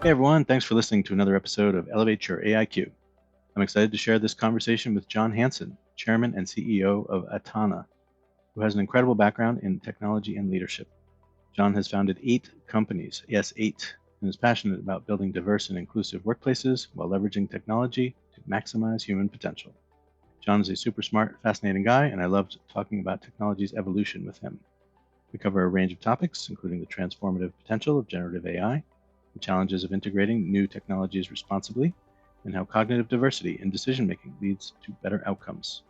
Hey everyone, thanks for listening to another episode of Elevate Your AIQ. I'm excited to share this conversation with John Hansen, Chairman and CEO of Atana, who has an incredible background in technology and leadership. John has founded 8 companies, yes, 8, and is passionate about building diverse and inclusive workplaces while leveraging technology to maximize human potential. John is a super smart, fascinating guy, and I loved talking about technology's evolution with him. We cover a range of topics, including the transformative potential of generative AI, the challenges of integrating new technologies responsibly, and how cognitive diversity in decision making leads to better outcomes.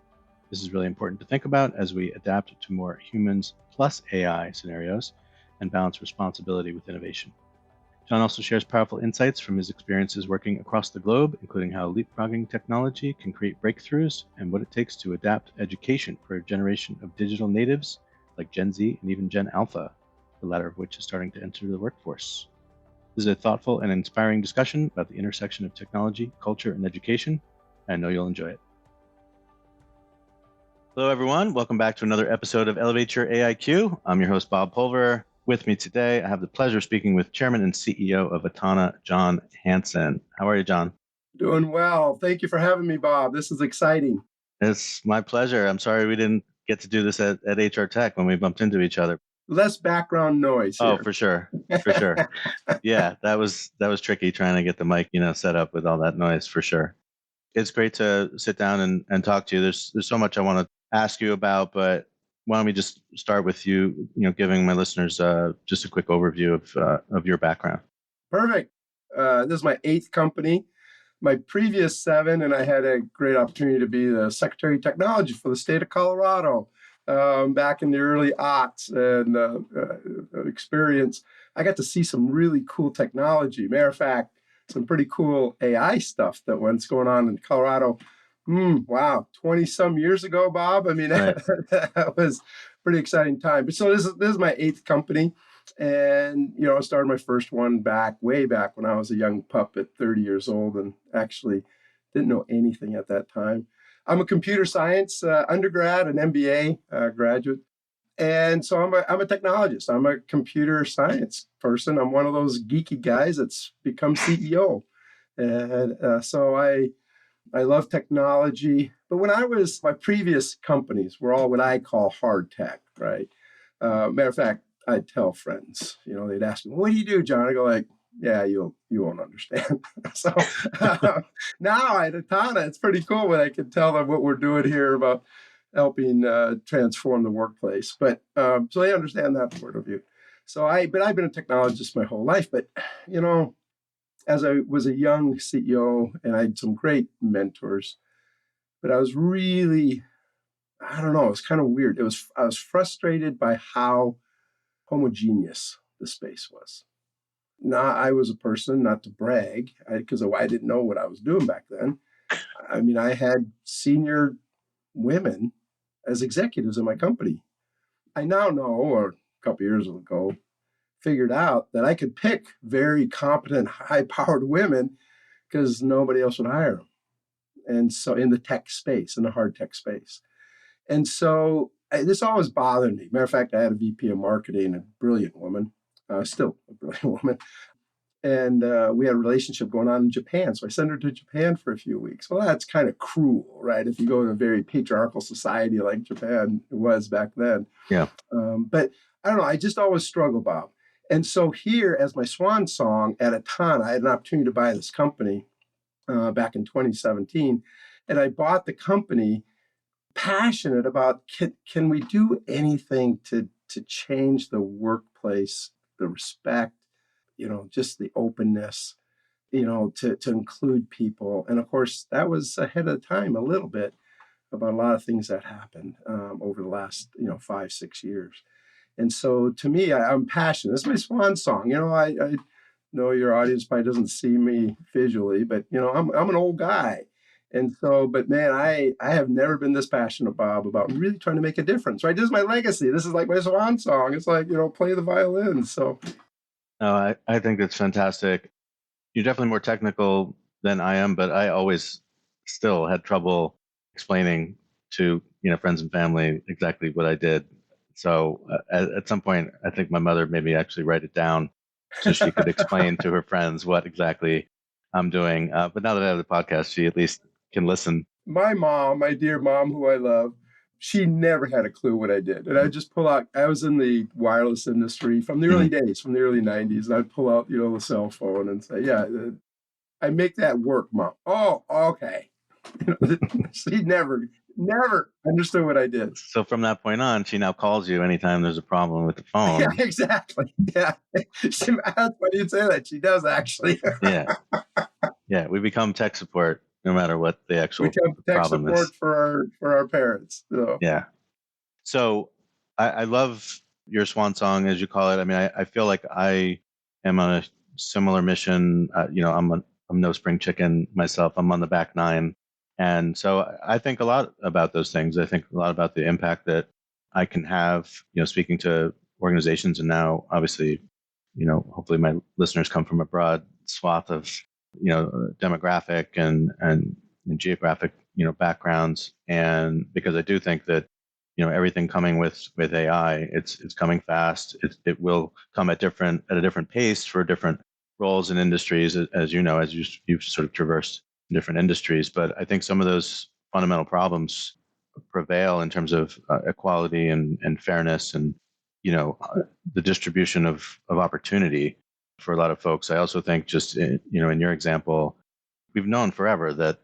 This is really important to think about as we adapt to more humans plus AI scenarios and balance responsibility with innovation. John also shares powerful insights from his experiences working across the globe, including how leapfrogging technology can create breakthroughs and what it takes to adapt education for a generation of digital natives like Gen Z and even Gen Alpha, the latter of which is starting to enter the workforce. This is a thoughtful and inspiring discussion about the intersection of technology, culture, and education. I know you'll enjoy it. Hello, everyone. Welcome back to another episode of Elevate Your AIQ. I'm your host, Bob Pulver. With me today, I have the pleasure of speaking with Chairman and CEO of Atana, John Hansen. How are you, John? Doing well. Thank you for having me, Bob. This is exciting. It's my pleasure. I'm sorry we didn't get to do this at HR Tech when we bumped into each other. Less background noise Oh, here. for sure. For sure. Yeah, that was tricky trying to get the mic, set up with all that noise for sure. It's great to sit down and talk to you. There's so much I want to ask you about, but why don't we just start with you, giving my listeners just a quick overview of your background. Perfect. This is my 8th company. My previous 7, and I had a great opportunity to be the Secretary of Technology for the state of Colorado back in the early aughts and experience. I got to see some really cool technology. Matter of fact, some pretty cool AI stuff that's going on in Colorado. Wow, 20 some years ago, Bob. I mean, Right. that was a pretty exciting time. But so this is my 8th company. And, I started my first one way back when I was a young pup at 30 years old and actually didn't know anything at that time. I'm a computer science undergrad, an MBA graduate. And so I'm a technologist. I'm a computer science person. I'm one of those geeky guys that's become CEO. And so I love technology. But my previous companies were all what I call hard tech, right? Matter of fact, I'd tell friends, they'd ask me, "What do you do, John?" I go like, "Yeah, you won't understand." So now at Atana, it's pretty cool when I can tell them what we're doing here about helping transform the workplace. But so they understand that point of view. But I've been a technologist my whole life. But you know, as I was a young CEO and I had some great mentors, but I was really, I don't know, it was kind of weird. I was frustrated by how homogeneous the space was. Now, I was a person, not to brag, because I didn't know what I was doing back then. I mean, I had senior women as executives in my company. I now know, or a couple years ago, figured out that I could pick very competent, high powered women because nobody else would hire them. And so in the tech space, in the hard tech space. And so this always bothered me. Matter of fact, I had a VP of marketing, a brilliant woman, still a brilliant woman. And we had a relationship going on in Japan. So I sent her to Japan for a few weeks. Well, that's kind of cruel, right? If you go to a very patriarchal society like Japan was back then. Yeah. But I don't know. I just always struggle, Bob. And so here, as my swan song at Atana, I had an opportunity to buy this company back in 2017. And I bought the company passionate about can we do anything to change the workplace, the respect, just the openness, to include people. And of course, that was ahead of the time a little bit about a lot of things that happened over the last 5-6 years. And so to me, I'm passionate. It's my swan song. I know your audience probably doesn't see me visually, but I'm an old guy. And so, but man, I have never been this passionate, Bob, about really trying to make a difference, right? This is my legacy. This is like my swan song. It's like, play the violin. So No, I think that's fantastic. You're definitely more technical than I am, but I always still had trouble explaining to friends and family exactly what I did. So at some point, I think my mother made me actually write it down. so she could explain to her friends what exactly I'm doing. But now that I have the podcast, she at least can listen. My mom, my dear mom, who I love, she never had a clue what I did. And I just pull out, I was in the wireless industry from the early Mhm. days, from the early 90s. And I'd pull out, the cell phone and say, yeah, I make that work, mom. Oh, okay. She never understood what I did. So from that point on, she now calls you anytime there's a problem with the Yeah, phone. exactly. Yeah. That's funny you'd say that. She does actually. Yeah, yeah, we become tech support no matter what the We actual have tech problem is. support for our parents. So Yeah. So I love your swan song, as you call it. I mean, I feel like I am on a similar mission. I'm no spring chicken myself. I'm on the back nine. And so I think a lot about those things. I think a lot about the impact that I can have, speaking to organizations. And now, obviously, hopefully my listeners come from a broad swath of, demographic and geographic, backgrounds. And because I do think that, everything coming with AI, it's coming fast. It will come at a different pace for different roles and industries, as you've sort of traversed different industries. But I think some of those fundamental problems prevail in terms of equality and fairness and the distribution of opportunity for a lot of folks. I also think just in your example, we've known forever that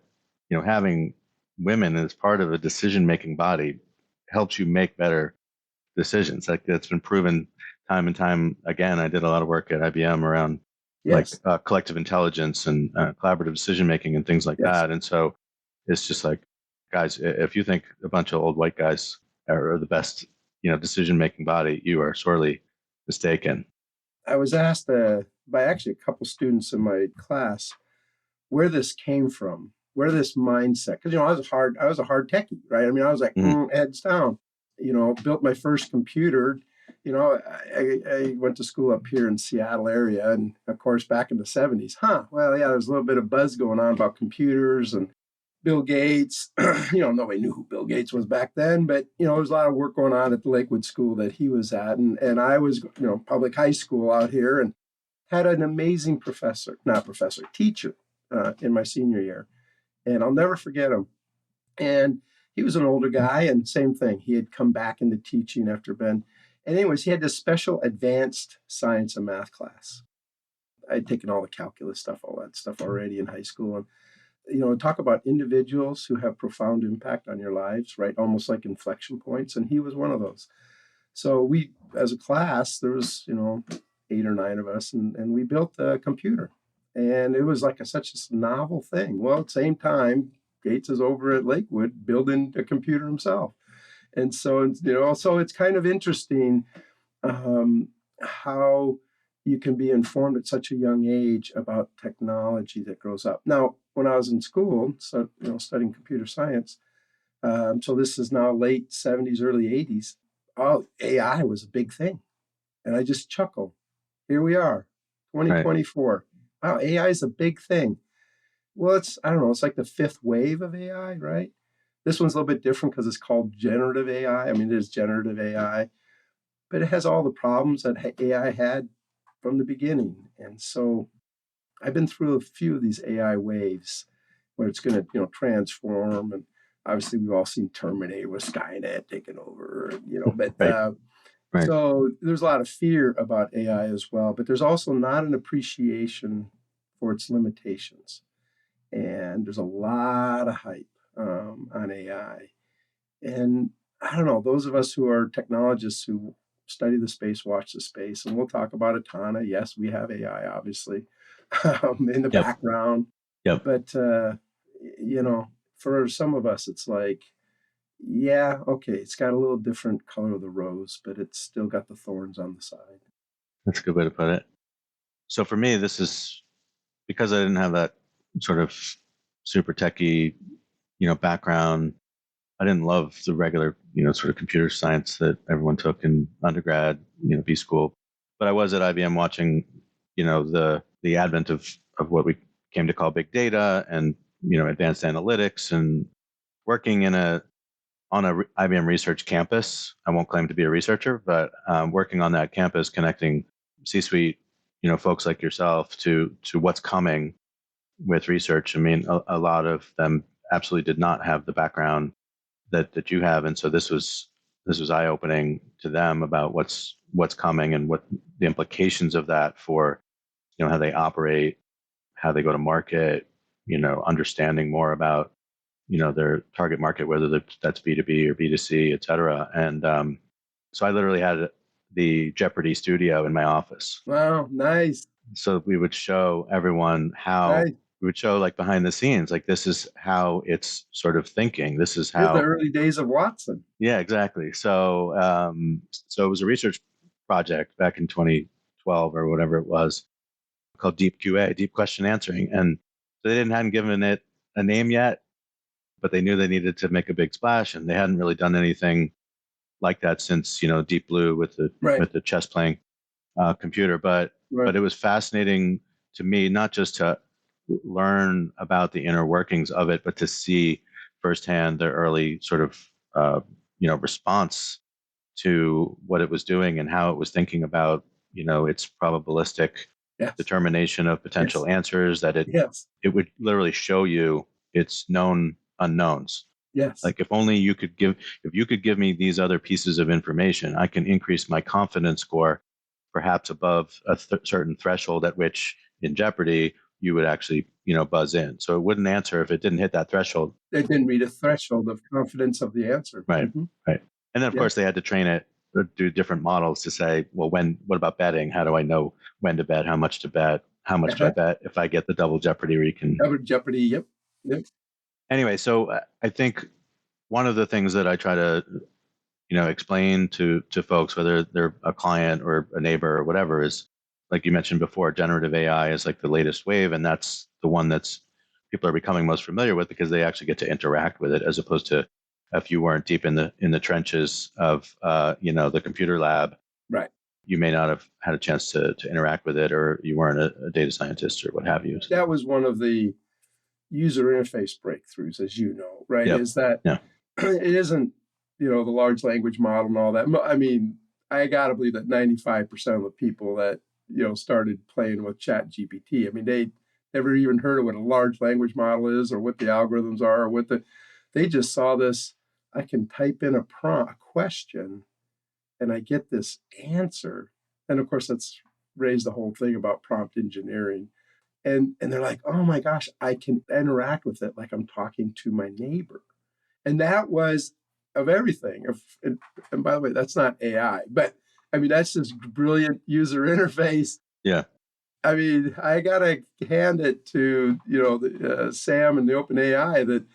having women as part of a decision making body helps you make better decisions. Like that's been proven time and time again. I did a lot of work at IBM around like yes, collective intelligence and collaborative decision making and things like yes. that. And so it's just like, guys, if you think a bunch of old white guys are the best, decision making body, you are sorely mistaken. I was asked by actually a couple students in my class where this came from, where this mindset, because I was a hard techie, right? I mean, I was like Mhm. heads down. Built my first computer. I went to school up here in Seattle area, and of course back in the '70s. Well, yeah, there's a little bit of buzz going on about computers and Bill Gates. Nobody knew who Bill Gates was back then, but there was a lot of work going on at the Lakewood school that he was at, and I was public high school out here, and had an amazing teacher in my senior year, and I'll never forget him. And he was an older guy, and same thing. He had come back into teaching after Ben. And anyways, he had this special advanced science and math class. I'd taken all the calculus stuff, all that stuff already in high school, and talk about individuals who have profound impact on your lives, right? Almost like inflection points. And he was one of those. So we, as a class, there was, 8 or 9 of us, and we built a computer. And it was like such a novel thing. Well, at the same time, Gates is over at Lakewood building a computer himself. And so it's kind of interesting how you can be informed at such a young age about technology that grows up. Now, when I was in school, so studying computer science, so this is now late '70s, early '80s. Oh, AI was a big thing, and I just chuckle. Here we are, Right. 2024. Wow, AI is a big thing. Well, I don't know, it's like the fifth wave of AI, right? This one's a little bit different because it's called generative AI. I mean, it is generative AI, but it has all the problems that AI had from the beginning. And so I've been through a few of these AI waves where it's going to, transform. And obviously, we've all seen Terminator with Skynet taking over, but Right. Right. so there's a lot of fear about AI as well, but there's also not an appreciation for its limitations. And there's a lot of hype on AI. And I don't know, those of us who are technologists who study the space, watch the space, and we'll talk about Atana. Yes, we have AI, obviously, in the Yep. background. Yep. But, for some of us, it's like, yeah, okay, it's got a little different color of the rose, but it's still got the thorns on the side. That's a good way to put it. So for me, this is because I didn't have that sort of super techie, background. I didn't love the regular, sort of computer science that everyone took in undergrad, B school. But I was at IBM watching, the advent of what we came to call big data and, advanced analytics and working on a IBM research campus. I won't claim to be a researcher, but working on that campus, connecting C-suite folks like yourself to what's coming with research. I mean, a lot of them absolutely did not have the background that you have, and so this was eye opening to them about what's coming and what the implications of that for how they operate, how they go to market, understanding more about their target market, whether that's B2B or B2C, et cetera. And so I literally had the Jeopardy studio in my office. Wow, nice. So we would show everyone how Nice. we would show like behind the scenes, like this is how it's sort of thinking. This is Here's the how, early days of Watson. yeah, exactly. So it was a research project back in 2012 or whatever it was called Deep QA, Deep Question Answering. And so they hadn't given it a name yet, but they knew they needed to make a big splash, and they hadn't really done anything like that since Deep Blue with the Right, chess playing computer. But right. it was fascinating to me, not just to learn about the inner workings of it, but to see firsthand the early sort of response to what it was doing and how it was thinking about its probabilistic Yes, determination of potential yes, answers, that it yes, it would literally show you its known unknowns. yes. Like if you could give me these other pieces of information, I can increase my confidence score perhaps above a certain threshold at which in Jeopardy you would actually buzz in. So it wouldn't answer if it didn't hit that threshold. They didn't read a threshold of confidence of the answer. Right, right. And then of Yeah, course they had to train it or do different models to say, well, what about betting? How do I know when to bet? How much to bet? How much do I uh-huh. bet if I get the double Jeopardy where you can? Jeopardy. Yep, yep. Anyway, so I think one of the things that I try to explain to folks, whether they're a client or a neighbor or whatever, is like you mentioned before, generative AI is like the latest wave, and that's the one that's people are becoming most familiar with because they actually get to interact with it, as opposed to if you weren't deep in the trenches of the computer lab, Right. you may not have had a chance to interact with it, or you weren't a data scientist or what have you. That was one of the user interface breakthroughs, as you know, right? Yep. Is that Yeah. it isn't, the large language model and all that. I mean, I got to believe that 95% of the people that, started playing with Chat GPT, I mean, they never even heard of what a large language model is or what the algorithms are or they just saw this. I can type in a question and I get this answer. And of course, that's raised the whole thing about prompt engineering. And they're like, oh my gosh, I can interact with it like I'm talking to my neighbor. And that was of everything. And by the way, that's not AI, but I mean, that's just brilliant user interface. Yeah. I mean, I gotta hand it to Sam and the OpenAI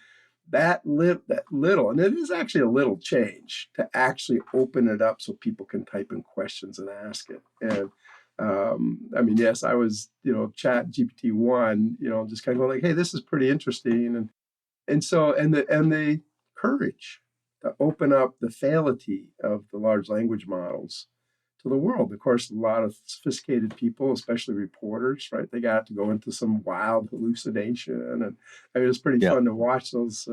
that little, and it is actually a little change to actually open it up so people can type in questions and ask it. And I mean, yes, I was Chat GPT one, just kind of going like, hey, this is pretty interesting, and so and the courage to open up the faility of the large language models to the world. Of course, a lot of sophisticated people, especially reporters, right? They got to go into some wild hallucination, and I mean, it's pretty Yeah. fun to watch those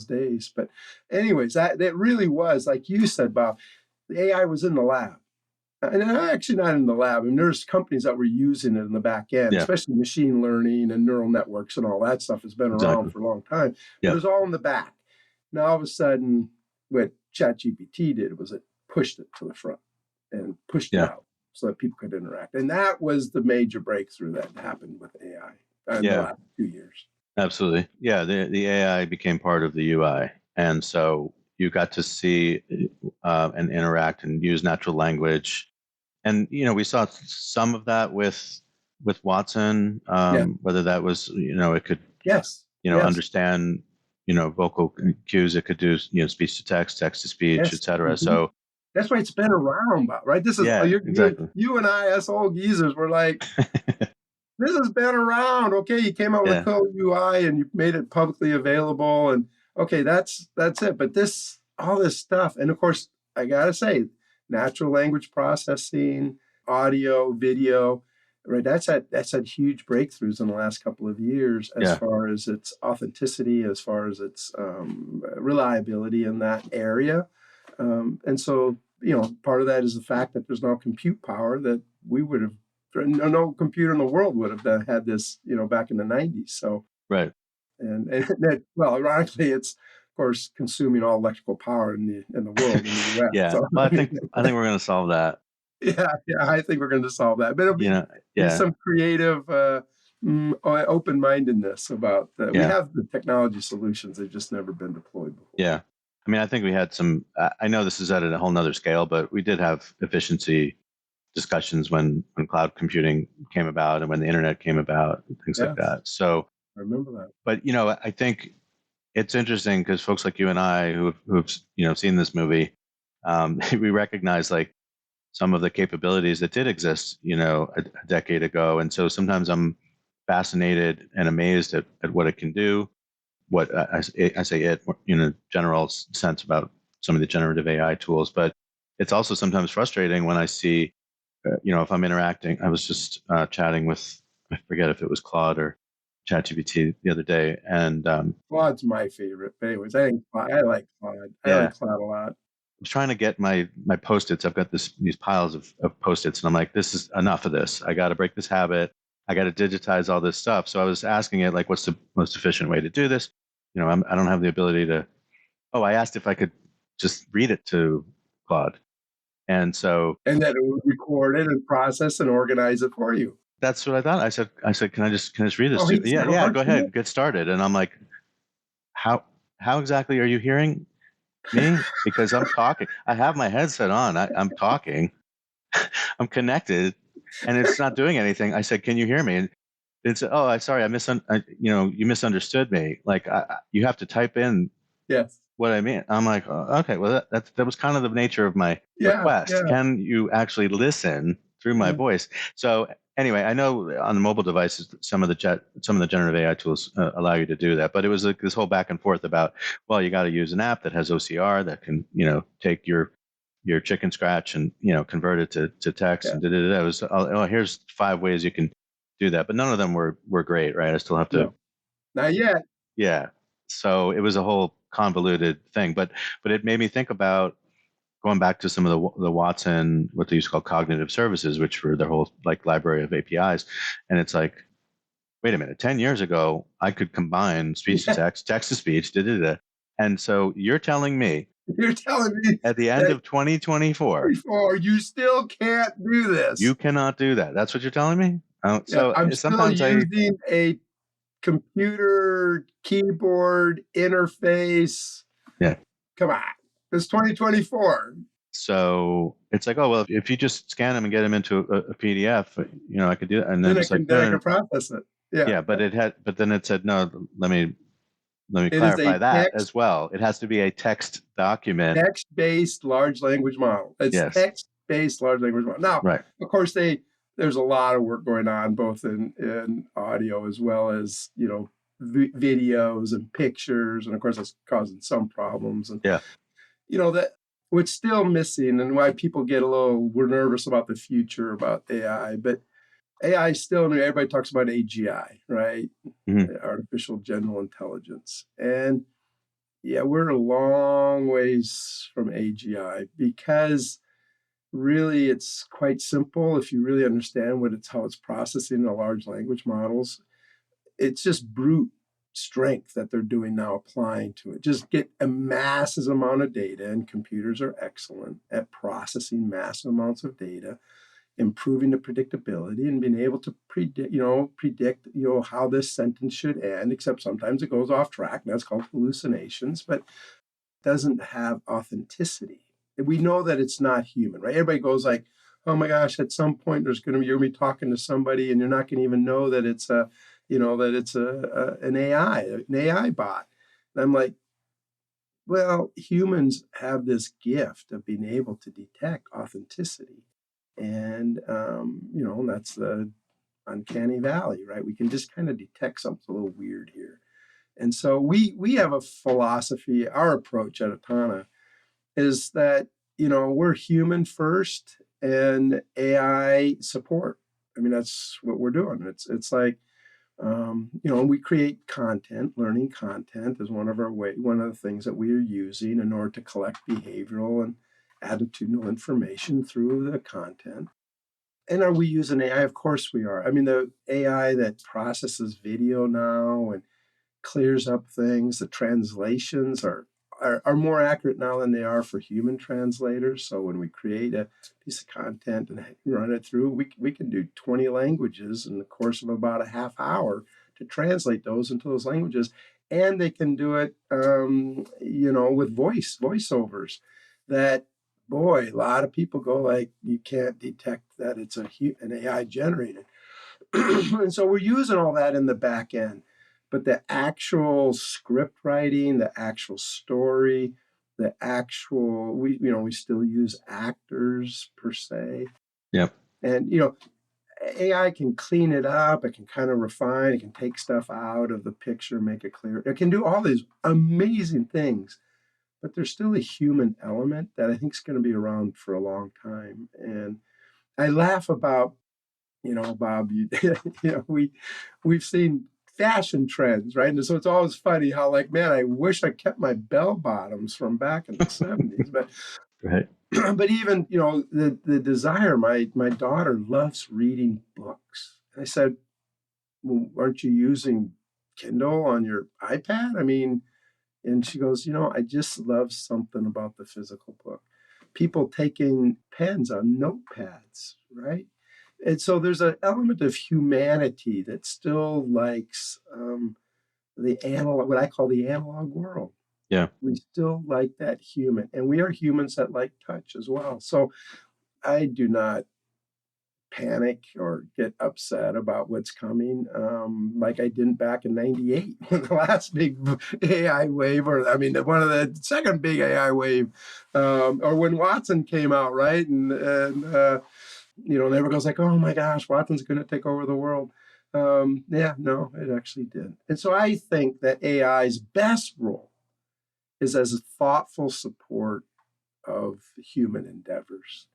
days. But, anyways, that really was like you said, Bob. The AI was in the lab, and actually not in the lab. I mean, there's companies that were using it in the back end, Yeah. especially machine learning and neural networks and all that stuff has been around Exactly. for a long time. But it Yeah. was all in the back. Now all of a sudden, what ChatGPT did was it pushed it to the front and pushed it Yeah. out so that people could interact. And that was the major breakthrough that happened with AI in the Yeah. last 2 years. Absolutely. Yeah, the AI became part of the UI. And so you got to see and interact and use natural language. And, we saw some of that with Watson, Yeah. whether that was, it could, Yes. Yes. understand, vocal cues. It could do, speech to text, text to speech, Yes. et cetera. Mhm. So, That's why it's been around, Bob, right? This is yeah, exactly. you and I, us old geezers, were like, this has been around. Okay, you came out with a Yeah. code UI and you made it publicly available, and okay, that's it. But all this stuff, and of course, I gotta say, natural language processing, audio, video, right? That's had huge breakthroughs in the last couple of years as Yeah. far as its authenticity, as far as its reliability in that area. And so, part of that is the fact that there's now compute power that we would have No computer in the world would have had this, back in the 90s. So, Right. and that, well, ironically, it's of course consuming all electrical power in the world in the U.S. Yeah. So, Well, I think we're going to solve that. yeah, yeah, I think we're going to solve that, but it'll You be know. in Yeah. some creative, open-mindedness about that. We Yeah. have the technology solutions; they've just never been deployed before. Yeah. I mean, I think we had some. I know this is at a whole nother scale, but we did have efficiency discussions when cloud computing came about and when the internet came about and things like Yes, that. So, I remember that. but I think it's interesting because folks like you and I who've seen this movie, we recognize like some of the capabilities that did exist, a decade ago. And so sometimes I'm fascinated and amazed at what it can do. What I say it in a general sense about some of the generative AI tools, but it's also sometimes frustrating when I see, if I'm interacting. I was just chatting with, I forget if it was Claude or ChatGPT the other day, and Claude's my favorite, but anyways, I like Claude. I yeah, like Claude a lot. I was trying to get my post-its. I've got these piles of post-its, and I'm like, this is enough of this. I got to break this habit. I got to digitize all this stuff. So I was asking it like, what's the most efficient way to do this? I don't have the ability to. Oh, I asked if I could just read it to Claude, and so And then it would record it and process and organize it for you. that's what I thought. I said, can I just read this Oh, to he you? doesn't Yeah, have a yeah, heart go for you? ahead, get started. And I'm like, how exactly are you hearing me? Because I'm talking. I have my headset on. I'm talking. I'm connected, and it's not doing anything. I said, "Can you hear me?" And it's, "Oh, I sorry, you misunderstood me. Like, you have to type in Yes. what I mean." I'm like, "Oh, okay, well, that was kind of the nature of my Yeah, request. yeah, Can you actually listen through my yeah, voice?" So anyway, I know on the mobile devices, some of the generative AI tools allow you to do that, but it was like this whole back and forth about, well, you got to use an app that has OCR that can, take your chicken scratch and convert it to text yeah. and It was, oh, here's 5 ways you can do that, but none of them were great, right? I still have to. No, not yet. Yeah. So it was a whole convoluted thing, but it made me think about going back to some of the Watson, what they used to call cognitive services, which were their whole like library of APIs. And it's like, wait a minute, 10 years ago, I could combine speech to Yeah, text, text to speech, da da da. And so you're telling me you're telling me at the end that of 2024, before you still can't do you this. cannot do that. That's what you're telling me? Yeah, So I'm still sometimes I, using a computer keyboard interface. yeah. Come on. It's 2024. So it's like, oh, well, if you just scan them and get them into a PDF, I could do it. And then Then I it's like, can then no, I no, can no. process it. Yeah. Yeah, but then it said, no, let me It is a clarify that as well. It has to be a text document. text-based large language model. It's Yes. text-based large language model. Now, Right. of course, there's a lot of work going on both in audio as well as videos and pictures, and of course that's causing some problems. And Yeah. that what's still missing, and why people get we're nervous about the future about AI, but AI is still new. Everybody talks about AGI, right? Hmm. Artificial general intelligence, and yeah, we're a long ways from AGI because really it's quite simple if you really understand how it's processing the large language models. It's just brute strength that they're doing now applying to it. Just get a massive amount of data, and computers are excellent at processing massive amounts of data, improving the predictability and being able to predict how this sentence should end, except sometimes it goes off track. And that's called hallucinations, but doesn't have authenticity. We know that it's not human, right? Everybody goes like, "Oh my gosh!" At some point, you're gonna be talking to somebody, and you're not gonna even know that it's an AI bot. And I'm like, well, humans have this gift of being able to detect authenticity, and that's the uncanny valley, right? We can just kind of detect something a little weird here. And so we have a philosophy. Our approach at Atana is that we're human first and AI support. I mean, that's what we're doing. It's like we create content. Learning content is one of the things that we are using in order to collect behavioral and attitudinal information through the content. And are we using AI? Of course we are. I mean, the AI that processes video now and clears up things. The translations are more accurate now than they are for human translators. So when we create a piece of content and run it through, we can do 20 languages in the course of about a half hour to translate those into those languages. And they can do it, with voiceovers that, boy, a lot of people go like, you can't detect that it's an AI generated. And so we're using all that in the back end. But the actual script writing, the actual story, the actual, we still use actors per se. Yep. And, AI can clean it up. It can kind of refine. It can take stuff out of the picture, make it clear. It can do all these amazing things. But there's still a human element that I think is going to be around for a long time. And I laugh about, Bob, we've seen fashion trends, right? And so it's always funny how, like, man, I wish I kept my bell bottoms from back in the 70s. But Right. but even, the desire, my daughter loves reading books. And I said, well, aren't you using Kindle on your iPad? I mean, and she goes, I just love something about the physical book. People taking pens on notepads, right? And so there's an element of humanity that still likes the analog, what I call the analog world. Yeah. We still like that human, and we are humans that like touch as well. So I do not panic or get upset about what's coming, like I didn't back in '98 when the last big AI wave, or I mean, one of the second big AI wave, or when Watson came out, right? And everyone goes like, oh my gosh, Watson's going to take over the world. Yeah, no, it actually did. And so I think that AI's best role is as a thoughtful support of human endeavors.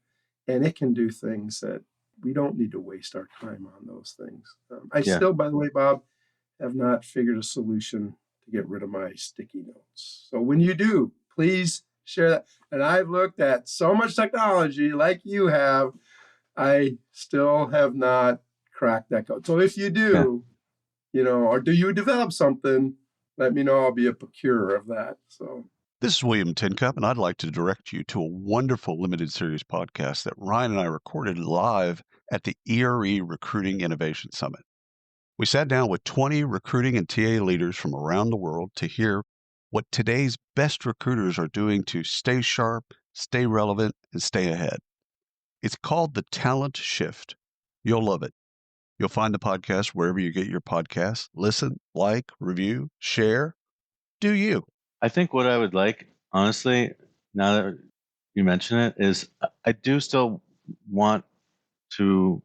And it can do things that we don't need to waste our time on those things. I Yeah. still, by the way, Bob, have not figured a solution to get rid of my sticky notes. So when you do, please share that. And I've looked at so much technology like you have. I still have not cracked that code. So if you Yeah. do, or do you develop something, let me know. I'll be a procurer of that. So This is William Tincup, and I'd like to direct you to a wonderful limited series podcast that Ryan and I recorded live at the ERE Recruiting Innovation Summit. We sat down with 20 recruiting and TA leaders from around the world to hear what today's best recruiters are doing to stay sharp, stay relevant, and stay ahead. It's called The Talent Shift. You'll love it. You'll find the podcast wherever you get your podcasts. Listen, like, review, share. Do you? I think what I would like, honestly, now that you mention it, is I do still want to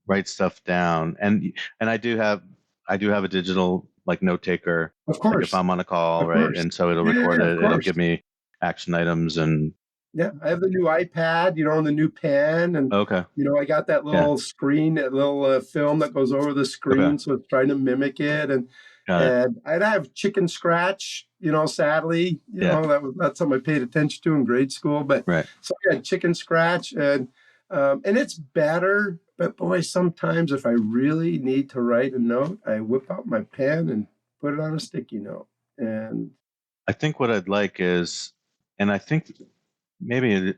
write stuff down, and I do have a digital like note taker, of like if course, I'm on a call, of right, course, and so it'll record yeah, of it, it'll course. give me action items and Yeah, I have the new iPad, and the new pen, and okay, I got that yeah, little screen, that little film that goes over the okay, screen, so it's trying to mimic it, and got it, and I'd have chicken scratch, sadly, yeah, that was not something I paid attention to in grade school, but right. so I had chicken scratch, and it's better, but boy, sometimes if I really need to write a note, I whip out my pen and put it on a sticky note, and I think what I'd like is, and I think maybe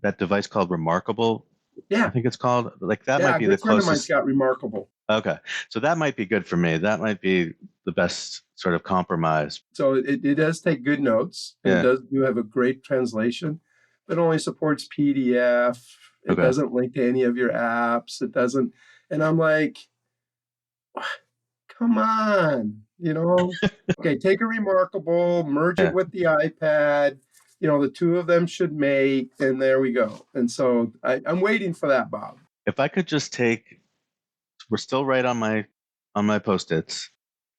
that device called Remarkable, I yeah, think it's called, like that yeah, might a be the good friend of mine's closest. got Remarkable. Okay, so that might be good for me. That might be the best sort of compromise. So it does take good notes, and it Yeah. do have a great translation, but only supports PDF. It Okay. doesn't link to any of your apps. It doesn't, and I'm like, come on, Okay, take a Remarkable, merge it Yeah. with the iPad. The two of them should mate, and there we go. And so I'm waiting for that, Bob. If I could just take, we're still right on my post-its,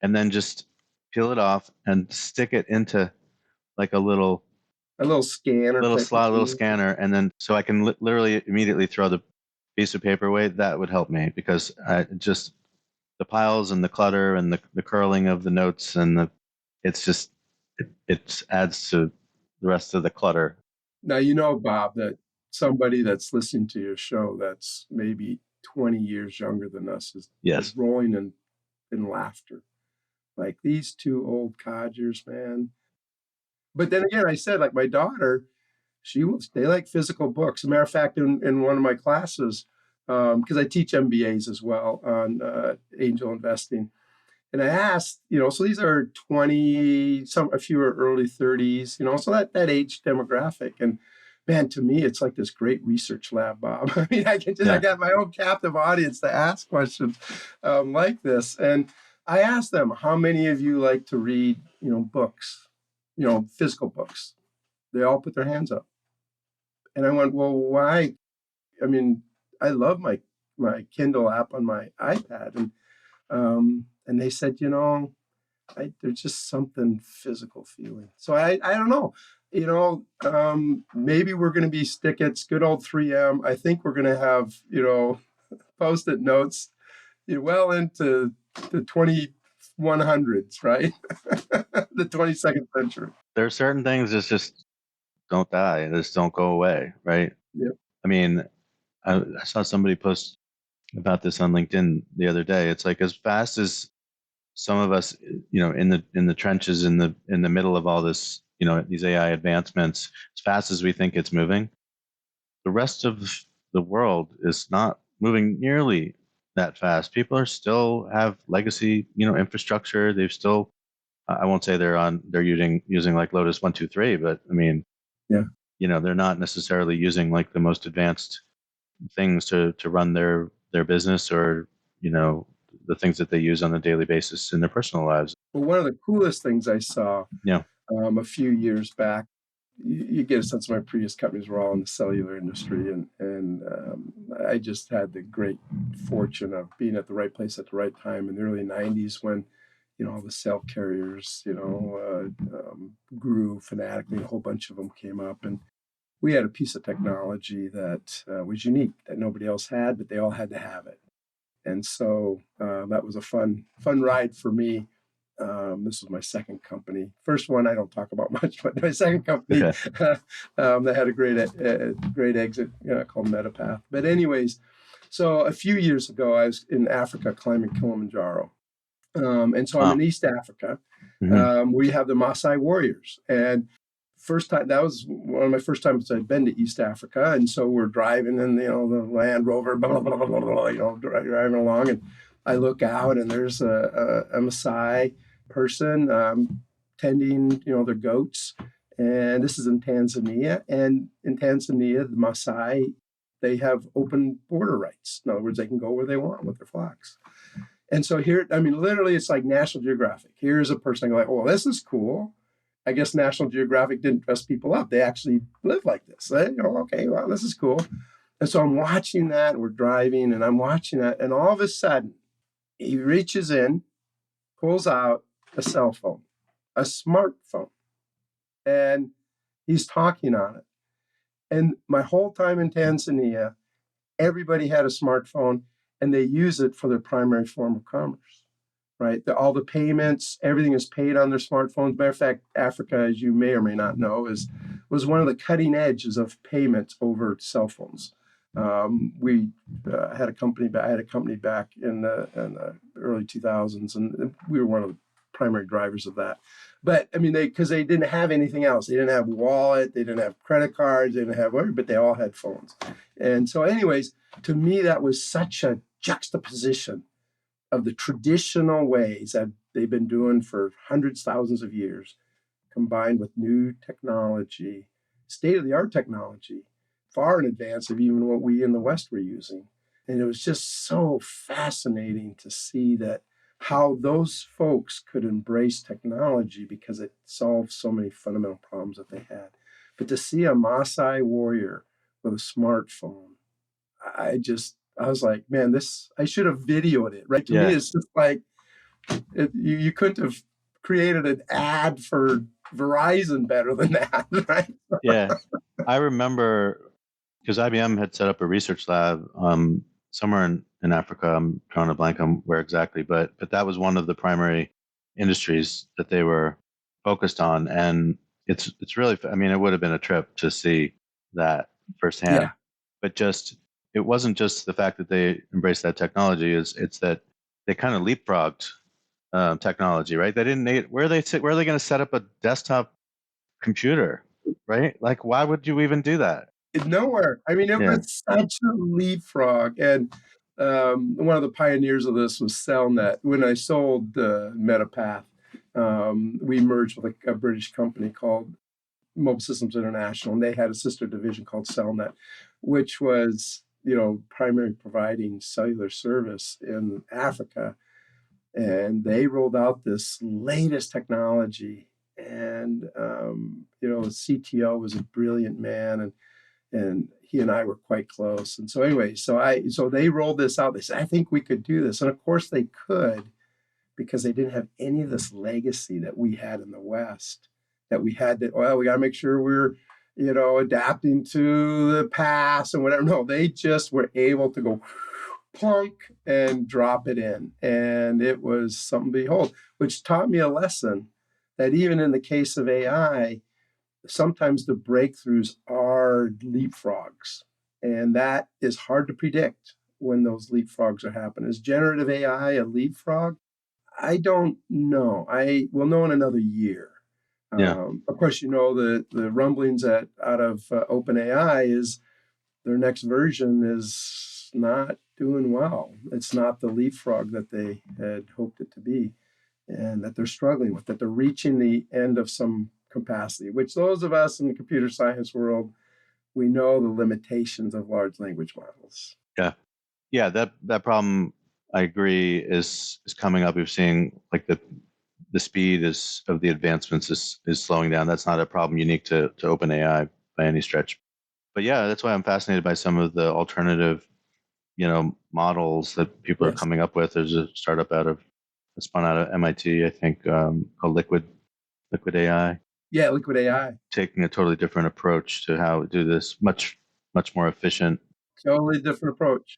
and then just peel it off and stick it into like a A little scanner little type of slot, little thing. scanner, and then so I can literally immediately throw the piece of paper away. That would help me because I just the piles and the clutter and the curling of the notes and it's just it adds to the rest of the clutter. Now, Bob, that somebody that's listening to your show that's maybe 20 years younger than us is Yes. rolling in laughter. Like, these two old codgers, man. But then again, I said, like, my daughter, they like physical books. As a matter of fact, in one of my classes, because I teach MBAs as well on angel investing. And I asked, so these are 20, a few are early 30s, so that age demographic. And man, to me, it's like this great research lab, Bob. I mean, I got my own captive audience to ask questions like this. And I asked them, how many of you like to read, books, physical books? They all put their hands up. And I went, well, why? I mean, I love my Kindle app on my iPad. And they said, there's just something physical feeling. So I don't know, maybe we're going to be stick-its, good old 3M. I think we're going to have, Post-it notes, well into the 2100s, right? The 22nd century. There are certain things that just don't die, just don't go away, right? Yep. I mean, I saw somebody post about this on LinkedIn the other day. It's like, as fast as some of us, in the trenches, in the middle of all this, these AI advancements, as fast as we think it's moving, the rest of the world is not moving nearly that fast. People are still have legacy, infrastructure. They've still, I won't say they're using like Lotus 1, 2, 3, but I mean, Yeah. they're not necessarily using like the most advanced things to run their business, or the things that they use on a daily basis in their personal lives. Well, one of the coolest things I saw Yeah. a few years back, you get a sense of my previous companies were all in the cellular industry, and I just had the great fortune of being at the right place at the right time in the early 90s when all the cell carriers grew fanatically. A whole bunch of them came up, and we had a piece of technology that was unique, that nobody else had, but they all had to have it. And so that was a fun ride for me. This was my second company. First one I don't talk about much, but my second company that had a great exit called Metapath. But anyways, so a few years ago I was in Africa climbing Kilimanjaro, and so I'm in East Africa, where you have the Maasai warriors. And first time, that was one of my first times I'd been to East Africa, and so we're driving in the Land Rover, blah, blah, blah, blah, blah, driving along, and I look out, and there's a Maasai person tending their goats, and this is in Tanzania. And in Tanzania, the Maasai, they have open border rights. In other words, they can go where they want with their flocks. And so here, I mean, literally, it's like National Geographic. Here's a person like, oh, this is cool. I guess National Geographic didn't dress people up. They actually live like this. Okay, well, this is cool. And so I'm watching that, and we're driving, and I'm watching that, and all of a sudden, he reaches in, pulls out a cell phone, a smartphone, and he's talking on it. And my whole time in Tanzania, everybody had a smartphone, and they use it for their primary form of commerce. Right, all the payments, everything is paid on their smartphones. Matter of fact, Africa, as you may or may not know, was one of the cutting edges of payments over cell phones. We had a company. I had a company back in the early 2000s, and we were one of the primary drivers of that. But I mean, because they didn't have anything else. They didn't have wallet. They didn't have credit cards. They didn't have whatever, but they all had phones. And so, anyways, to me, that was such a juxtaposition of the traditional ways that they've been doing for hundreds, thousands of years, combined with new technology, state-of-the-art technology, far in advance of even what we in the West were using. And it was just so fascinating to see that how those folks could embrace technology because it solved so many fundamental problems that they had. But to see a Maasai warrior with a smartphone, I was like, man, I should have videoed it, right? To me, it's just like, you couldn't have created an ad for Verizon better than that, right? Yeah. I remember, because IBM had set up a research lab somewhere in Africa. I'm drawing a blank on where exactly, but that was one of the primary industries that they were focused on. And it's really, I mean, it would have been a trip to see that firsthand. Yeah. But just it wasn't just the fact that they embraced that technology; it's that they kind of leapfrogged technology, right? They didn't need where are they going to set up a desktop computer, right? Like, why would you even do that? Nowhere. I mean, it Yeah, was such a leapfrog. And one of the pioneers of this was Cellnet. When I sold Metapath, we merged with a British company called Mobile Systems International, and they had a sister division called Cellnet, which was, primary providing cellular service in Africa. And they rolled out this latest technology. And, the CTO was a brilliant man, and he and I were quite close. And so anyway, so they rolled this out. They said, I think we could do this. And of course they could, because they didn't have any of this legacy that we had in the West, that we had to, well, we got to make sure we're, adapting to the past and whatever. No, they just were able to go plunk and drop it in. And it was something to behold, which taught me a lesson that even in the case of AI, sometimes the breakthroughs are leapfrogs. And that is hard to predict when those leapfrogs are happening. Is generative AI a leapfrog? I don't know. I will know in another year. yeah, Of course, the rumblings out of OpenAI is their next version is not doing well. It's not the leapfrog that they had hoped it to be, and that they're struggling with, that they're reaching the end of some capacity, which those of us in the computer science world, we know the limitations of large language models. yeah, yeah. That problem, I agree, is coming up. We've seen like the speed is of the advancements is slowing down. That's not a problem unique to OpenAI by any stretch. But yeah, that's why I'm fascinated by some of the alternative, models that people are Yes. coming up with. There's a startup spun out of MIT, I think, called Liquid AI, Yeah, liquid AI. taking a totally different approach to how to do this, much more efficient. Totally different approach.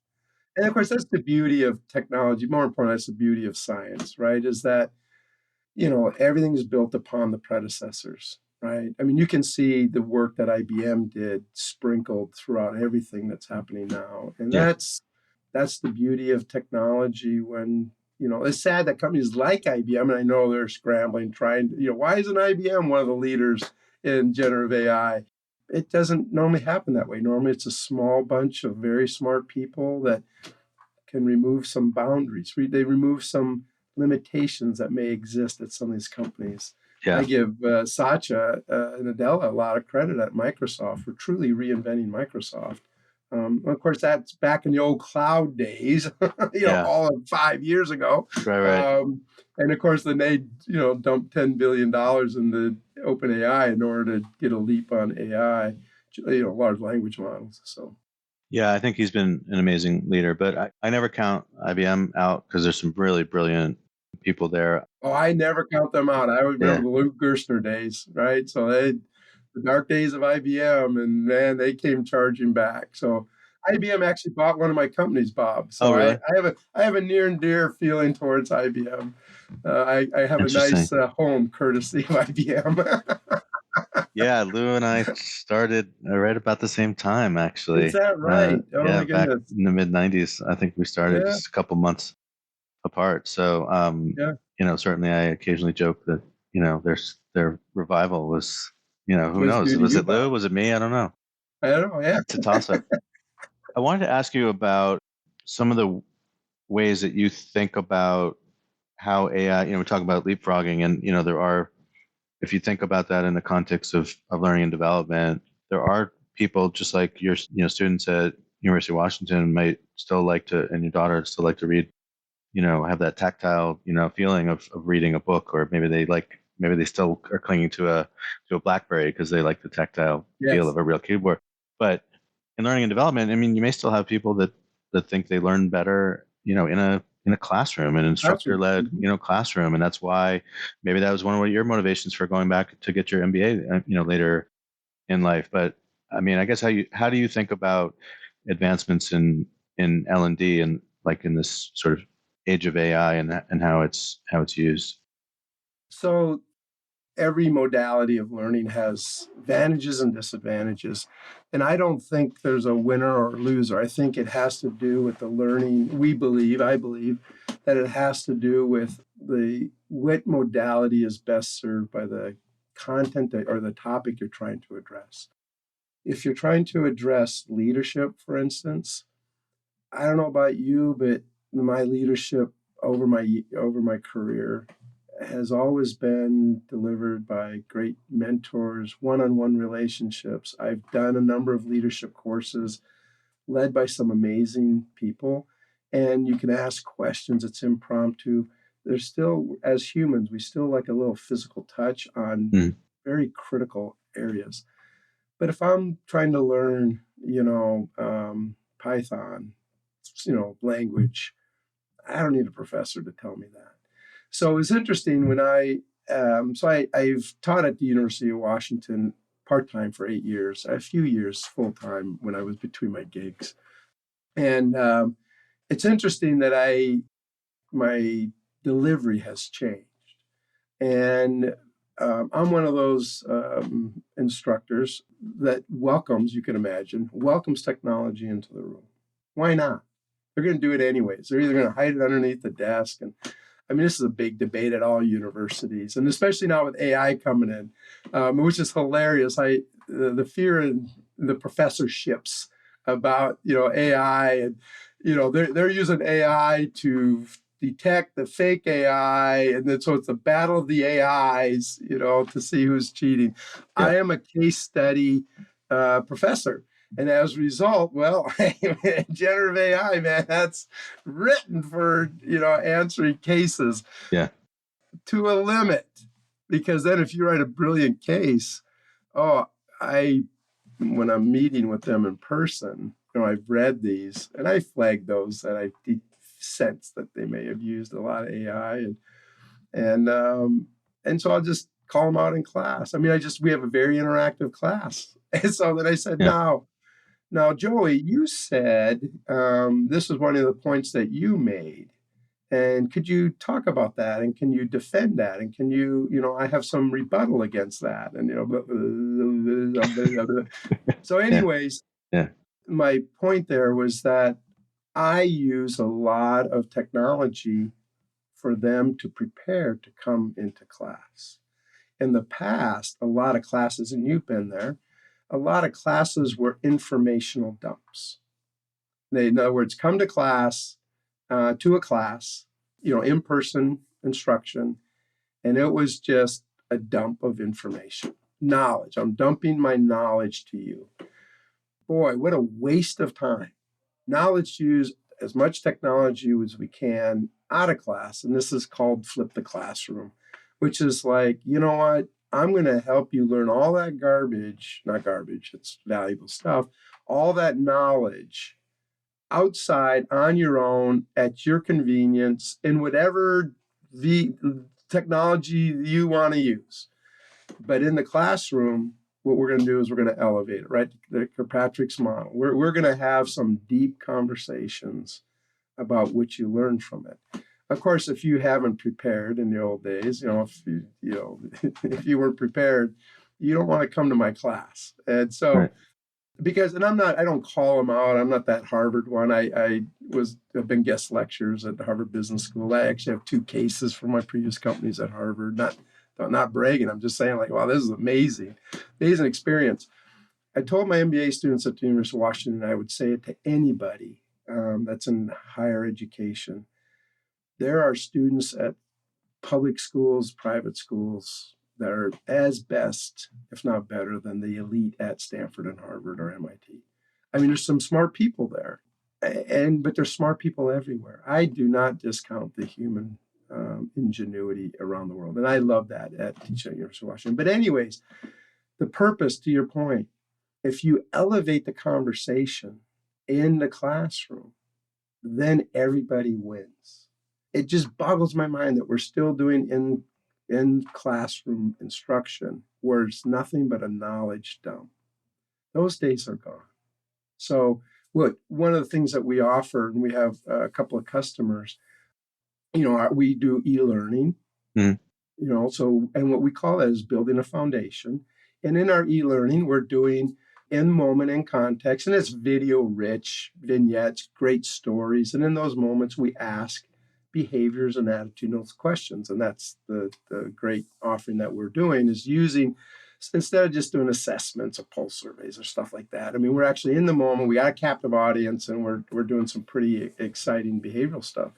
And of course, that's the beauty of technology. More important, that's the beauty of science, right? Is that, everything is built upon the predecessors, right? I mean, you can see the work that IBM did sprinkled throughout everything that's happening now. And Yeah, that's the beauty of technology when, it's sad that companies like IBM, and I know they're scrambling, trying, why isn't IBM one of the leaders in generative AI? It doesn't normally happen that way. Normally, it's a small bunch of very smart people that can remove some boundaries. They remove some limitations that may exist at some of these companies. I yeah. give Satya Nadella a lot of credit at Microsoft for truly reinventing Microsoft. Of course, that's back in the old cloud days, Yeah, all of 5 years ago. right. And of course, then they, dumped $10 billion into OpenAI in order to get a leap on AI, large language models. So Yeah, I think he's been an amazing leader, but I never count IBM out because there's some really brilliant people there. Oh, I never count them out. I remember Yeah. the Luke Gerstner days, right? So the dark days of IBM, and man, they came charging back. So IBM actually bought one of my companies, Bob. Oh, So really? I have a near and dear feeling towards IBM. I have a Interesting. nice home courtesy of IBM. Yeah, Lou and I started right about the same time, Is actually. that right? Oh Yeah, my back goodness. in the mid '90s, I think we started Yeah, just a couple months apart. So, yeah. certainly I occasionally joke that, their revival was, who Was knows? due to Was you, it Lou? Bob. Was it me? I don't know. I don't know. Yeah. It's a toss up. I wanted to ask you about some of the ways that you think about how AI, we talk about leapfrogging, and, there are, if you think about that in the context of learning and development, there are people just like your, students at University of Washington might still like to, and your daughter still like to read, have that tactile, feeling of reading a book, or maybe they still are clinging to a BlackBerry because they like the tactile feel Yes. of a real keyboard. But in learning and development, I mean, you may still have people that think they learn better, in a classroom, an instructor Classroom. led, Mhm. classroom, and that's why maybe that was one of your motivations for going back to get your MBA, later in life. But I mean, I guess how do you think about advancements in L&D and like in this sort of age of AI and how it's used? So every modality of learning has advantages and disadvantages. And I don't think there's a winner or loser. I think it has to do with the learning. I believe that it has to do with what modality is best served by the content or the topic you're trying to address. If you're trying to address leadership, for instance, I don't know about you, but my leadership over my career has always been delivered by great mentors, one-on-one relationships. I've done a number of leadership courses led by some amazing people, and you can ask questions. It's impromptu. There's still, as humans, we still like a little physical touch on very critical areas. But if I'm trying to learn, Python, language, I don't need a professor to tell me that. So it was interesting when I've taught at the University of Washington part-time for 8 years, a few years full-time when I was between my gigs. And it's interesting that my delivery has changed. And I'm one of those instructors that welcomes technology into the room. Why not? They're going to do it anyways. They're either going to hide it underneath the desk. And I mean, this is a big debate at all universities, and especially now with AI coming in, which is hilarious. The fear in the professorships about AI, and they're using AI to detect the fake AI, and then so it's a battle of the AIs, to see who's cheating. Yeah. I am a case study professor. And as a result, generative AI, man, that's written for, answering cases to a limit. Because then if you write a brilliant case, when I'm meeting with them in person, I've read these and I flagged those that I sense that they may have used a lot of AI. And so I'll just call them out in class. I mean, we have a very interactive class. And so then I said, Now, Joey, you said this was one of the points that you made. And could you talk about that? And can you defend that? And can you, I have some rebuttal against that. And, so anyways, my point there was that I use a lot of technology for them to prepare to come into class. In the past, a lot of classes, and you've been there, a lot of classes were informational dumps. In other words, come to class, to a class, in-person instruction, and it was just a dump of information, knowledge. I'm dumping my knowledge to you. Boy, what a waste of time. Now let's use as much technology as we can out of class, and this is called flip the classroom, which is like, you know what? I'm going to help you learn all that not garbage, it's valuable stuff, all that knowledge outside on your own at your convenience in whatever the technology you want to use. But in the classroom, what we're going to do is we're going to elevate it, right? The Kirkpatrick's model. We're going to have some deep conversations about what you learned from it. Of course, if you haven't prepared in the old days, if you weren't prepared, you don't want to come to my class. And so, I don't call them out. I'm not that Harvard one. I've been guest lectures at the Harvard Business School. I actually have 2 cases from my previous companies at Harvard. Not bragging. I'm just saying, like, wow, this is amazing experience. I told my MBA students at the University of Washington, and I would say it to anybody that's in higher education. There are students at public schools, private schools that are as best, if not better, than the elite at Stanford and Harvard or MIT. I mean, there's some smart people there, but there's smart people everywhere. I do not discount the human ingenuity around the world, and I love that at teaching at University of Washington. But anyways, the purpose, to your point, if you elevate the conversation in the classroom, then everybody wins. It just boggles my mind that we're still doing in classroom instruction where it's nothing but a knowledge dump. Those days are gone. So one of the things that we offer, and we have a couple of customers, we do e-learning. So, and what we call that is building a foundation. And in our e-learning, we're doing in moment and context, and it's video rich, vignettes, great stories. And in those moments, we ask behaviors and attitudinal questions. And that's the great offering that we're doing, is using, instead of just doing assessments or pulse surveys or stuff like that. I mean, we're actually in the moment, we got a captive audience, and we're doing some pretty exciting behavioral stuff.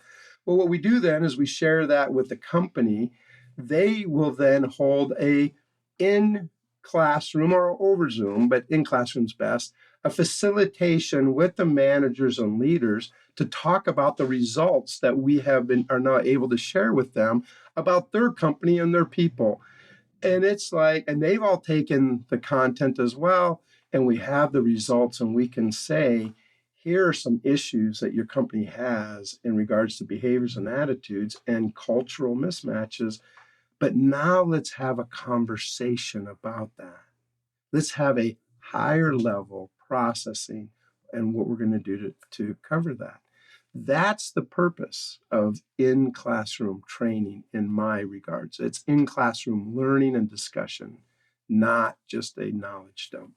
Well, what we do then is we share that with the company. They will then hold a in classroom or over Zoom, but in classroom's best, a facilitation with the managers and leaders to talk about the results that we are now able to share with them about their company and their people. And it's like, and they've all taken the content as well, and we have the results, and we can say, here are some issues that your company has in regards to behaviors and attitudes and cultural mismatches. But now let's have a conversation about that. Let's have a higher level processing and what we're going to do to cover that. That's the purpose of in classroom training in my regards. It's in classroom learning and discussion, not just a knowledge dump.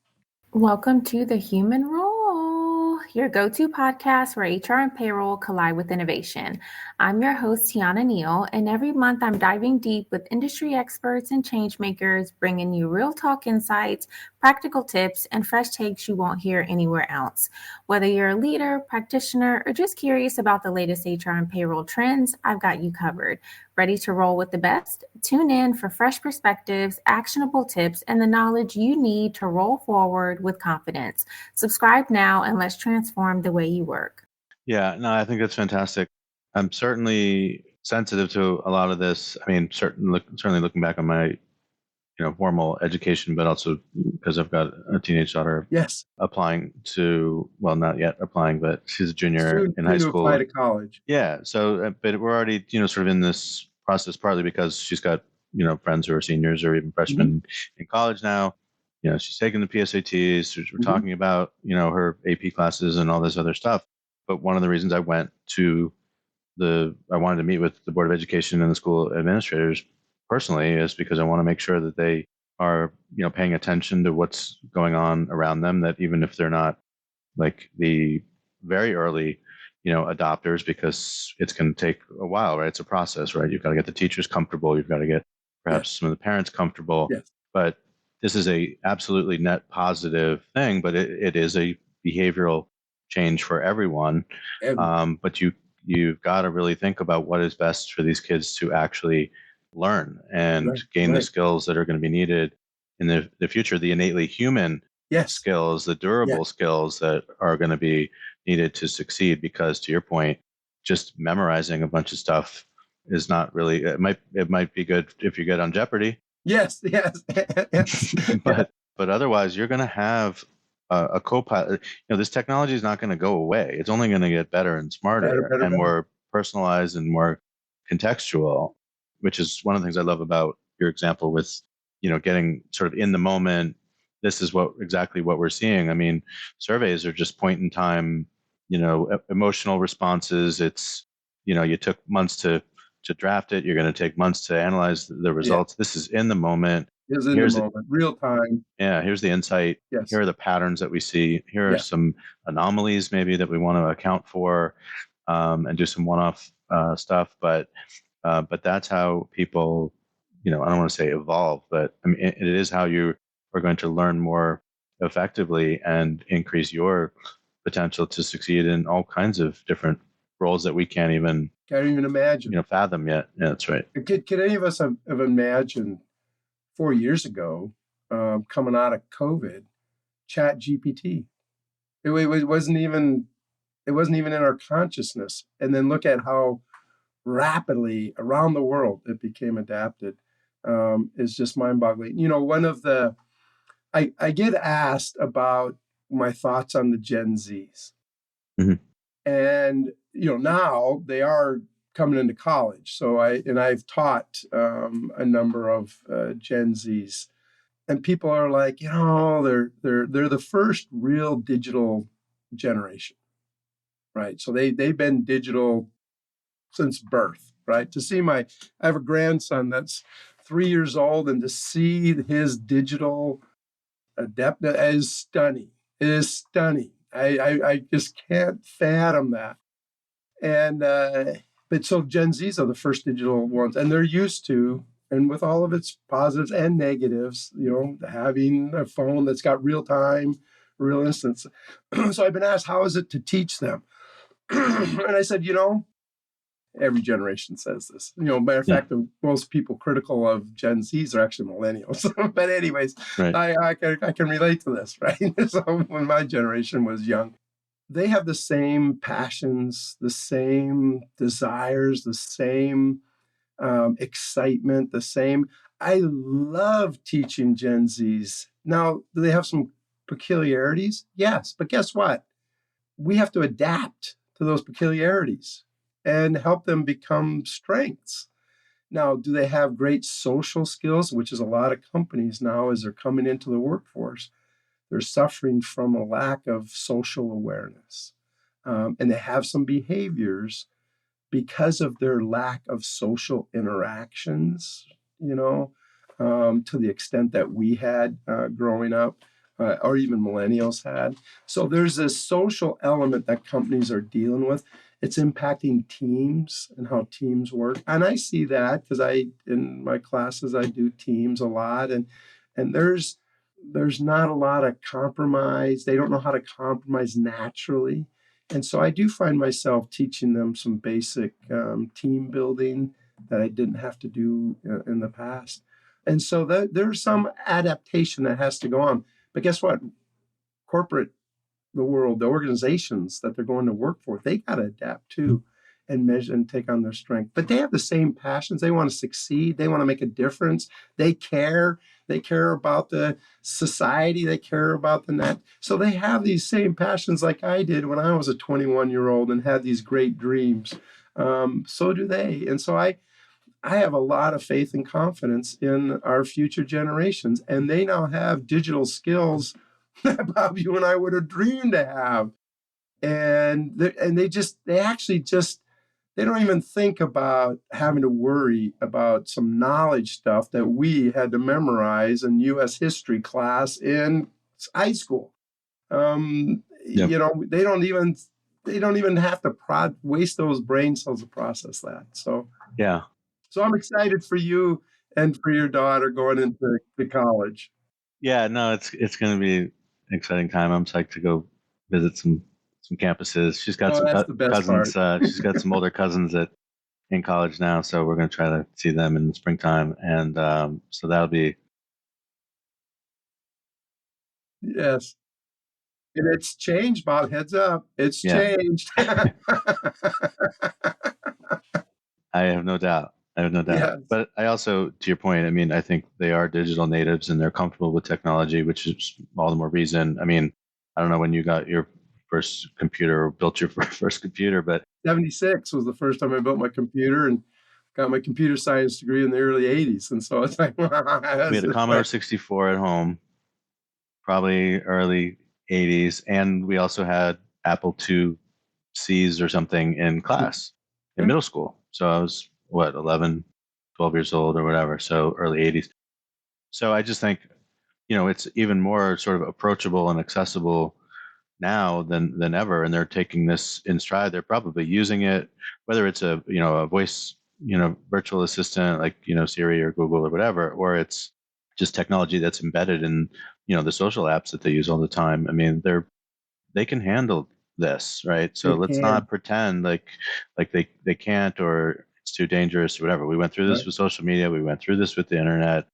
Welcome to The Human Role, your go-to podcast where HR and payroll collide with innovation. I'm your host, Tiana Neal, and every month I'm diving deep with industry experts and change makers, bringing you real talk insights, practical tips, and fresh takes you won't hear anywhere else. Whether you're a leader, practitioner, or just curious about the latest HR and payroll trends, I've got you covered. Ready to roll with the best? Tune in for fresh perspectives, actionable tips, and the knowledge you need to roll forward with confidence. Subscribe now and let's transform the way you work. Yeah, no, I think that's fantastic. I'm certainly sensitive to a lot of this. I mean, certainly looking back on my formal education, but also because I've got a teenage daughter. Yes. Applying to, well, not yet applying, but she's a junior in high school. Apply to college. Yeah. So, but we're already, sort of in this process, partly because she's got, friends who are seniors or even freshmen in college now. She's taking the PSATs. We're talking about, her AP classes and all this other stuff. But one of the reasons I wanted to meet with the Board of Education and the school administrators personally is because I want to make sure that they are, paying attention to what's going on around them, that even if they're not like the very early, adopters, because it's going to take a while, right? It's a process, right? You've got to get the teachers comfortable. You've got to get perhaps some of the parents comfortable. Yes. But this is a absolutely net positive thing, but it is a behavioral change for everyone. But you've got to really think about what is best for these kids to actually learn and gain the skills that are going to be needed in the future, the innately human skills, the durable skills that are going to be needed to succeed. Because to your point, just memorizing a bunch of stuff is not really, it might be good if you get on Jeopardy. Yes. but otherwise you're going to have a co-pilot. This technology is not going to go away. It's only going to get better and smarter and more personalized and more contextual, which is one of the things I love about your example with, getting sort of in the moment. This is exactly what we're seeing. I mean, surveys are just point in time, emotional responses. It's, you took months to draft it. You're going to take months to analyze the results. This is in the moment. Here's the moment, real time. Yeah, here's the insight. Yes. Here are the patterns that we see. Here are some anomalies maybe that we want to account for, and do some one-off stuff. But that's how people, I don't want to say evolve, but I mean, it is how you are going to learn more effectively and increase your potential to succeed in all kinds of different roles that we can't even imagine, fathom yet. Yeah, that's right. Could any of us have imagined 4 years ago, coming out of COVID, Chat GPT? It wasn't even in our consciousness. And then look at how rapidly around the world it became adapted. Is just mind-boggling. One of the I get asked about my thoughts on the Gen Zs, and now they are coming into college. So I've taught a number of Gen Zs, and people are like, they're the first real digital generation, right? So they've been digital since birth, right? To see I have a grandson that's 3 years old, and to see his digital adept is stunning. It is stunning. I just can't fathom that. And but so Gen Zs are the first digital ones, and they're used to, and with all of its positives and negatives, having a phone that's got real time, real instance. So I've been asked, how is it to teach them? And I said, every generation says this. Matter of fact, most people critical of Gen Zs are actually millennials. But anyways, Right. I can relate to this, right? So when my generation was young, they have the same passions, the same desires, the same excitement, the same. I love teaching Gen Zs. Now, do they have some peculiarities? Yes, but guess what? We have to adapt to those peculiarities and help them become strengths. Now, do they have great social skills, which is a lot of companies now as they're coming into the workforce? They're suffering from a lack of social awareness. And they have some behaviors because of their lack of social interactions, to the extent that we had growing up, or even millennials had. So there's this social element that companies are dealing with. It's impacting teams and how teams work. And I see that because in my classes, I do teams a lot. And there's not a lot of compromise. They don't know how to compromise naturally. And so I do find myself teaching them some basic team building that I didn't have to do in the past. And so there's some adaptation that has to go on. But guess what? Corporate, the world, the organizations that they're going to work for, they got to adapt too and measure and take on their strength. But they have the same passions. They want to succeed. They want to make a difference. They care. They care about the society. They care about the net. So they have these same passions like I did when I was a 21-year-old and had these great dreams. So do they. And so I have a lot of faith and confidence in our future generations. And they now have digital skills that Bob, you and I would have dreamed to have. And they don't even think about having to worry about some knowledge stuff that we had to memorize in U.S. history class in high school. Yep. They don't even have to waste those brain cells to process that. So Yeah. So I'm excited for you and for your daughter going into college. Yeah, no, it's going to be an exciting time. I'm psyched to go visit some campuses. She's got some That's the best cousins. part. She's got some older cousins in college now, so we're going to try to see them in the springtime, and so that'll be. Yes. And it's changed, Bob. Heads up. It's changed. I have no doubt. Yes. But I also, to your point, I mean, I think they are digital natives and they're comfortable with technology, which is all the more reason. I mean, I don't know when you got your first computer or built your first computer, but 76 was the first time I built my computer and got my computer science degree in the early 80s. And so it's like, we had a Commodore 64 at home, probably early 80s. And we also had Apple IICs or something in class in middle school. So I was, 11, 12 years old or whatever. So early 80s. So I just think, it's even more sort of approachable and accessible now than ever. And they're taking this in stride. They're probably using it, whether it's a voice, virtual assistant like, Siri or Google or whatever, or it's just technology that's embedded in, the social apps that they use all the time. I mean, they can handle this, right? So let's not pretend like they can't, or it's too dangerous or whatever. We went through this with social media. We went through this with the internet.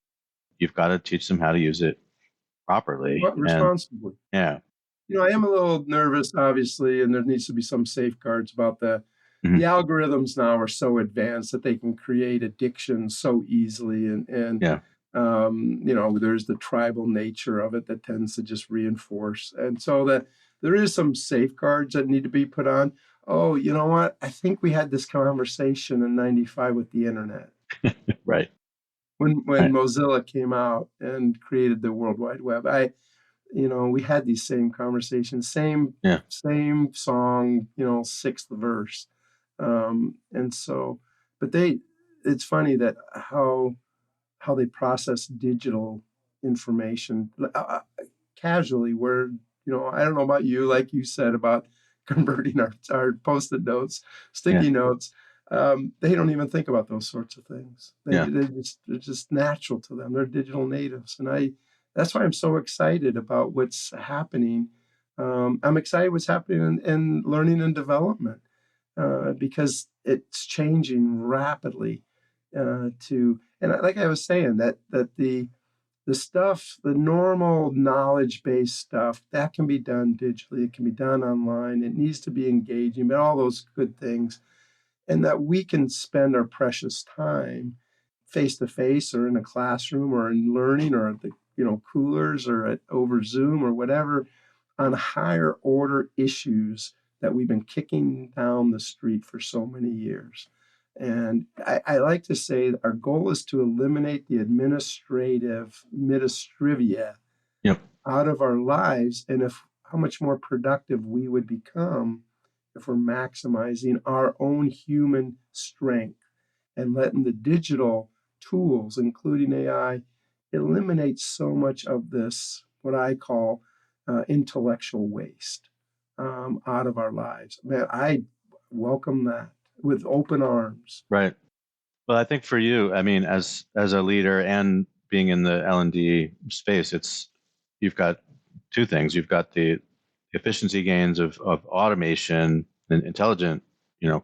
You've got to teach them how to use it properly. Responsibly. And, I am a little nervous, obviously, and there needs to be some safeguards about the algorithms now are so advanced that they can create addiction so easily. And there's the tribal nature of it that tends to just reinforce. And so that there is some safeguards that need to be put on. Oh, you know what? I think we had this conversation in 95 with the internet. Right. When Mozilla came out and created the World Wide Web, we had these same conversations, same song, sixth verse. And so, but it's funny that how how they process digital information casually, where, I don't know about you, like you said about converting our post-it notes, sticky notes. They don't even think about those sorts of things. They're just natural to them. They're digital natives. And that's why I'm so excited about what's happening. I'm excited what's happening in learning and development, because it's changing rapidly. And like I was saying, that the stuff, the normal knowledge-based stuff, that can be done digitally. It can be done online. It needs to be engaging, but all those good things, and that we can spend our precious time face-to-face or in a classroom or in learning or at the coolers or over Zoom or whatever, on higher order issues that we've been kicking down the street for so many years. And I like to say that our goal is to eliminate the administrative midistrivia out of our lives, and how much more productive we would become if we're maximizing our own human strength and letting the digital tools, including AI, eliminate so much of this, what I call intellectual waste, out of our lives. Man, I welcome that with open arms. Right. Well, I think for you, I mean, as a leader and being in the L&D space, you've got two things. You've got the efficiency gains of automation and intelligent,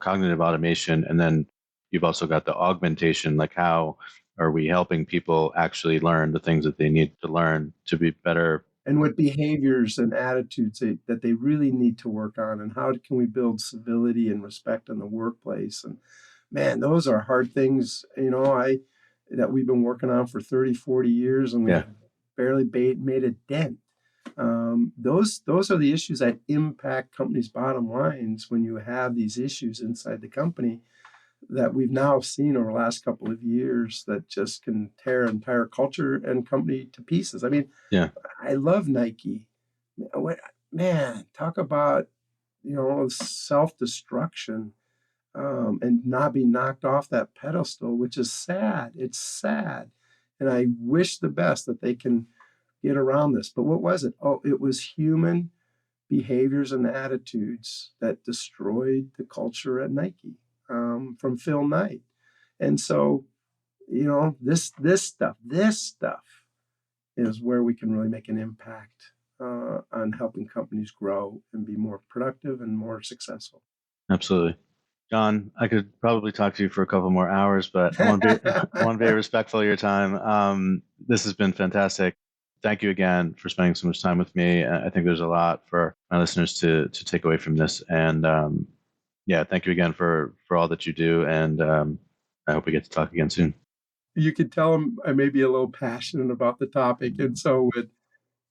cognitive automation, and then you've also got the augmentation, like how are we helping people actually learn the things that they need to learn to be better. And what behaviors and attitudes that they really need to work on, and how can we build civility and respect in the workplace. And man, those are hard things, that we've been working on for 30, 40 years, and we've barely made a dent. Those are the issues that impact companies' bottom lines when you have these issues inside the company that we've now seen over the last couple of years that just can tear entire culture and company to pieces. I mean, I love Nike. Man, talk about, self-destruction, and not be knocked off that pedestal, which is sad. It's sad. And I wish the best that they can get around this. But what was it? Oh, it was human behaviors and attitudes that destroyed the culture at Nike, from Phil Knight. And so, this stuff is where we can really make an impact on helping companies grow and be more productive and more successful. Absolutely. John, I could probably talk to you for a couple more hours, but I want to be respectful of your time. This has been fantastic. Thank you again for spending so much time with me. I think there's a lot for my listeners to take away from this. And thank you again for all that you do. And I hope we get to talk again soon. You could tell I may be a little passionate about the topic. And so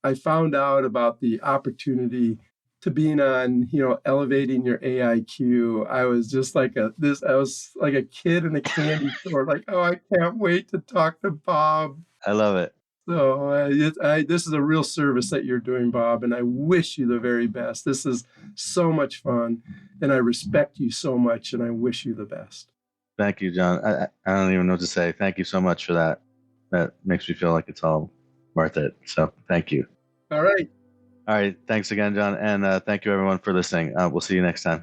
I found out about the opportunity to being on, elevating your AIQ. I was just I was like a kid in a candy store, like, oh, I can't wait to talk to Bob. I love it. So this is a real service that you're doing, Bob, and I wish you the very best. This is so much fun, and I respect you so much, and I wish you the best. Thank you, John. I don't even know what to say. Thank you so much for that. That makes me feel like it's all worth it. So thank you. All right. All right. Thanks again, John. And thank you, everyone, for listening. We'll see you next time.